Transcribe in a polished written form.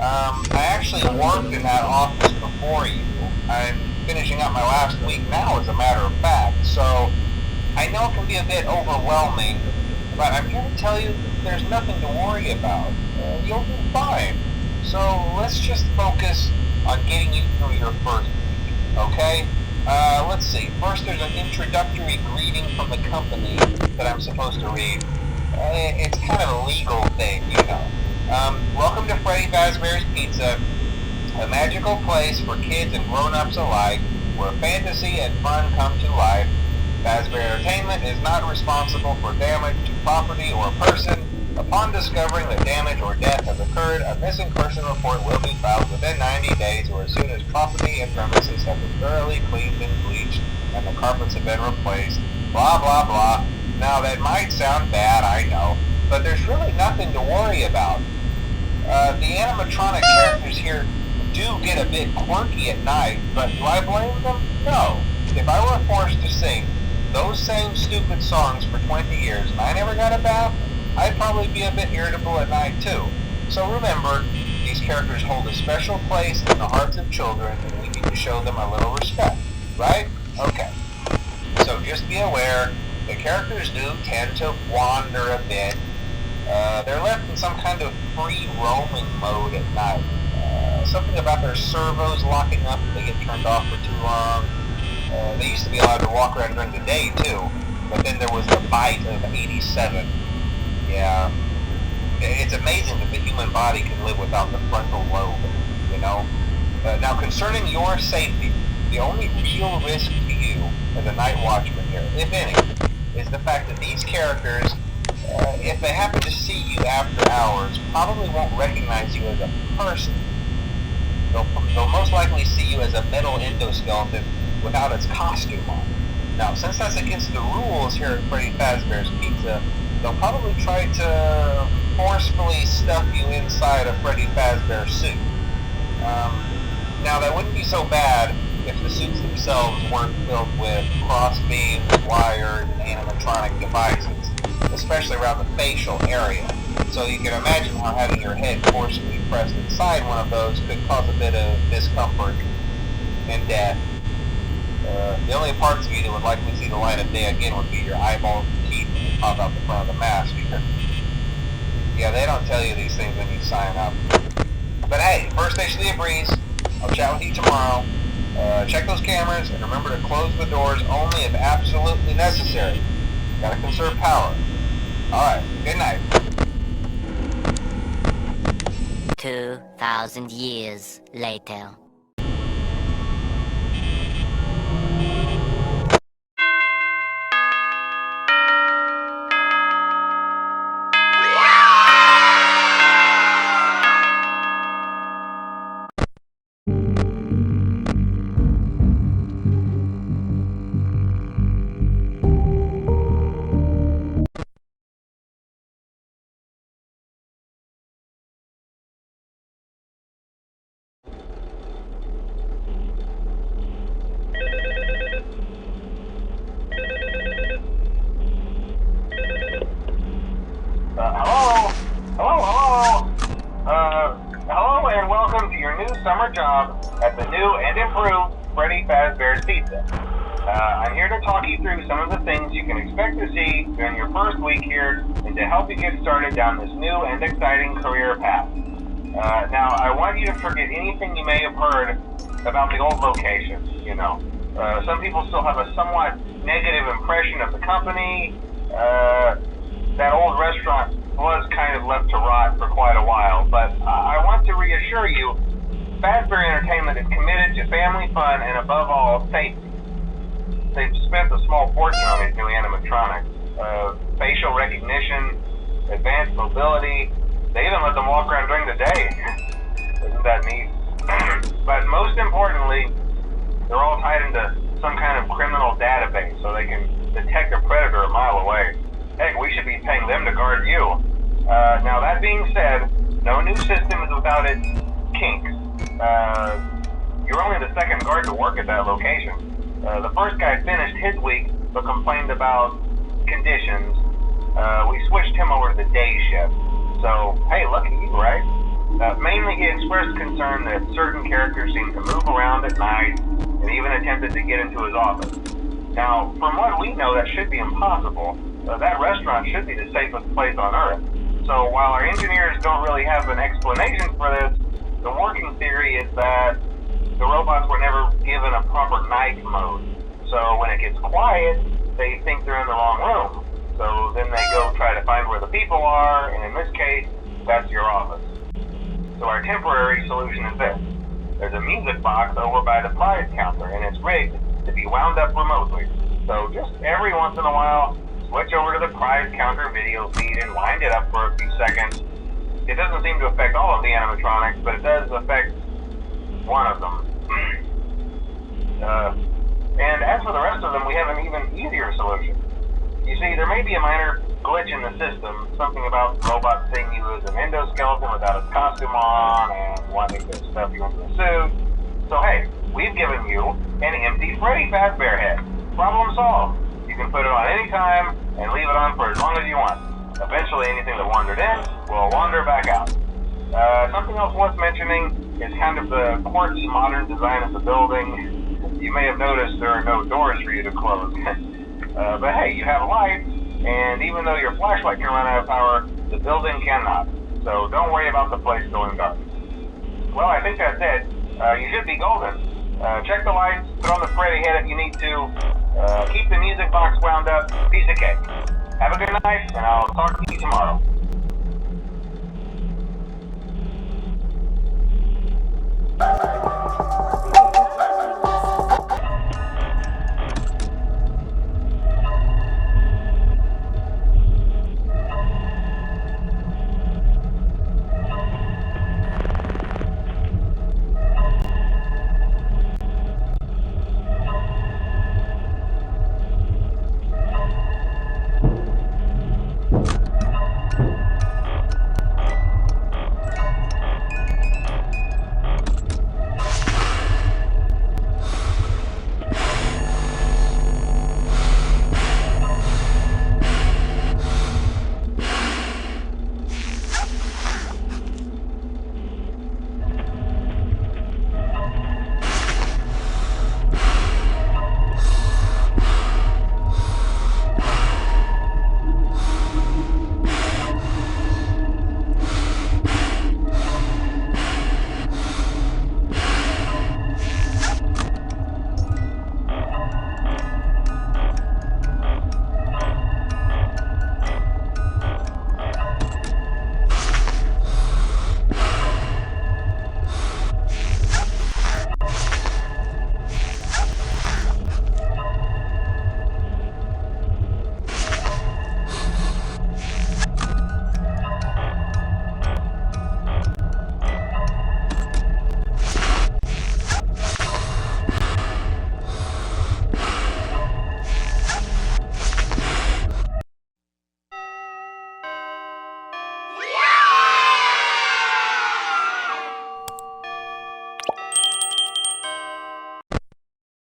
I actually worked in that office before you. I'm finishing up my last week now, as a matter of fact, so I know it can be a bit overwhelming, but I'm here to tell you there's nothing to worry about. You'll do fine. So let's just focus on getting you through your first week, okay? Let's see. First, there's an introductory greeting from the company that I'm supposed to read. It's kind of a legal thing, you know. Welcome to Freddy Fazbear's Pizza, a magical place for kids and grown-ups alike, where fantasy and fun come to life. Fazbear Entertainment is not responsible for damage to property or person. Upon discovering that damage or death has occurred, a missing person report will be filed within 90 days or as soon as property and premises have been thoroughly cleaned and bleached and the carpets have been replaced. Blah, blah, blah. Now, that might sound bad, I know, but there's really nothing to worry about. The animatronic characters here do get a bit quirky at night, but do I blame them? No. If I were forced to sing those same stupid songs for 20 years and I never got a bath, I'd probably be a bit irritable at night too. So remember, these characters hold a special place in the hearts of children and we need to show them a little respect, right? Okay. So just be aware, the characters do tend to wander a bit. They're left in some kind of free roaming mode at night. Something about their servos locking up if they get turned off for too long. They used to be allowed to walk around during the day too, but then there was the bite of 87. Yeah, it's amazing that the human body can live without the frontal lobe, you know? Now, concerning your safety, the only real risk to you as a night watchman here, if any, is the fact that these characters, if they happen to see you after hours, probably won't recognize you as a person. They'll most likely see you as a metal endoskeleton without its costume on. Now, since that's against the rules here at Freddy Fazbear's Pizza, they'll probably try to forcefully stuff you inside a Freddy Fazbear suit. Now, that wouldn't be so bad if the suits themselves weren't filled with crossbeams, wires, and animatronic devices, especially around the facial area. So you can imagine how having your head forcibly pressed inside one of those could cause a bit of discomfort and death. The only parts of you that would likely see the light of day again would be your eyeballs and teeth when you pop out the front of the mask. Yeah, they don't tell you these things when you sign up. But hey, first station of the breeze. I'll chat with you tomorrow. Check those cameras and remember to close the doors only if absolutely necessary. Gotta conserve power. Alright, good night. 2,000 years later. Hello and welcome to your new summer job at the new and improved Freddy Fazbear's Pizza. I'm here to talk you through some of the things you can expect to see during your first week here and to help you get started down this new and exciting career path. Now, I want you to forget anything you may have heard about the old location, you know. Some people still have a somewhat negative impression of the company. That old restaurant was kind of left to rot for quite a while, but I want to reassure you, Fazbear Entertainment is committed to family fun and above all, safety. They've spent a small fortune on these new animatronics. Facial recognition, advanced mobility, they even let them walk around during the day. Isn't that neat? But most importantly, they're all tied into some kind of criminal database so they can detect a predator a mile away. Heck, we should be paying them to guard you. Now, that being said, no new system is without its kinks. You're only the second guard to work at that location. The first guy finished his week, but complained about conditions. We switched him over to the day shift. So, hey, lucky you, right? Mainly he expressed concern that certain characters seemed to move around at night and even attempted to get into his office. Now, from what we know, that should be impossible. That restaurant should be the safest place on Earth. So while our engineers don't really have an explanation for this, the working theory is that the robots were never given a proper night mode. So when it gets quiet, they think they're in the wrong room. So then they go try to find where the people are, and in this case, that's your office. So our temporary solution is this. There's a music box over by the prize counter, and it's rigged to be wound up remotely. So just every once in a while, switch over to the prize counter video feed and wind it up for a few seconds. It doesn't seem to affect all of the animatronics, but it does affect one of them. And as for the rest of them, we have an even easier solution. You see, there may be a minor glitch in the system, something about the robot seeing you as an endoskeleton without a costume on and wanting to stuff you into a suit. So hey, we've given you an empty Freddy Fazbear head. Problem solved. You can put it on any time and leave it on for as long as you want. Eventually anything that wandered in will wander back out. Something else worth mentioning is kind of the quirky modern design of the building. You may have noticed there are no doors for you to close. But hey, you have lights, and even though your flashlight can run out of power, the building cannot. So don't worry about the place going dark. Well, I think that's it. You should be golden. Check the lights, put on the Freddy head if you need to. Keep the music box wound up. Piece of cake. Have a good night, and I'll talk to you tomorrow.